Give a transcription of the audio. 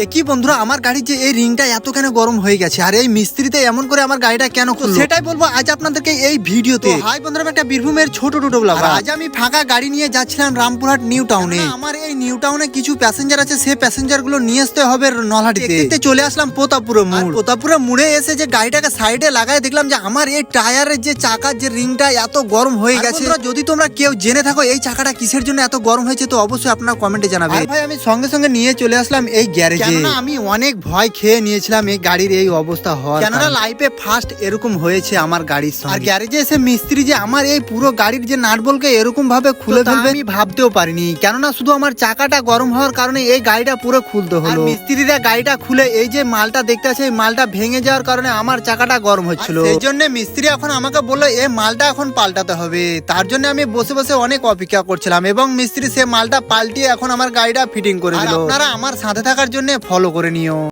একই বন্ধুরা, আমার গাড়ির যে এই রিংটা এত কেন গরম হয়ে গেছে, আর এই মিস্ত্রিতে এমন করে আমার গাড়িটা কেন খুললো, সেটাই বলবো আজ আপনাদেরকে এই ভিডিওতে। হাই বন্ধুরা, আমি একটা বীরভূমের ছোট টোটো ব্লগার। আজ আমি ফাঁকা গাড়ি নিয়ে যাচ্ছিলাম রামপুরহাট নিউ টাউনে। আমার এই নিউ টাউনে কিছু প্যাসেঞ্জার আছে, সেই প্যাসেঞ্জার গুলো নিয়ে আসতে হবে নলহাটিতে। চলে আসলাম প্রতাপপুরে মোড়। প্রতাপপুরে মোড়ে এসে যে গাড়িটাকে সাইডে লাগায় দেখলাম যে আমার এই টায়ারের যে চাকার যে রিংটা এত গরম হয়ে গেছে। যদি তোমরা কেউ জেনে থাকো এই চাকাটা কিসের জন্য এত গরম হয়েছে, তো অবশ্যই আপনারা কমেন্টে জানাবেন। ভাই আমি সঙ্গে সঙ্গে নিয়ে চলে আসলাম এই গ্যারেজে। আমি অনেক ভয় খেয়ে নিয়েছিলাম এই গাড়ির এই অবস্থা হওয়ার, কেননা লাইফে ফার্স্ট এরকম হয়েছে আমার গাড়ির সঙ্গে। আর গ্যারেজে এসে মিস্ত্রি যে আমার এই পুরো গাড়ির যে নাট বল্টু এরকম ভাবে খুলে ফেলবে আমি ভাবতেও পারিনি, কেননা শুধু আমার চাকাটা গরম হওয়ার কারণে এই গাড়িটা পুরো খুলতে হলো। মিস্ত্রিরা গাড়িটা খুলে এই যে মালটা দেখতে আছে, এই মালটা ভেঙে যাওয়ার কারণে আমার চাকাটা গরম হচ্ছিল। সেই জন্য মিস্ত্রি এখন আমাকে বললো এই মালটা এখন পাল্টাতে হবে। তার জন্য আমি বসে বসে অনেক অপেক্ষা করছিলাম, এবং মিস্ত্রি সে মালটা পাল্টিয়ে এখন আমার গাড়িটা ফিটিং করে দিল। আপনারা আমার সাথে থাকার জন্য ফলো করে নিও।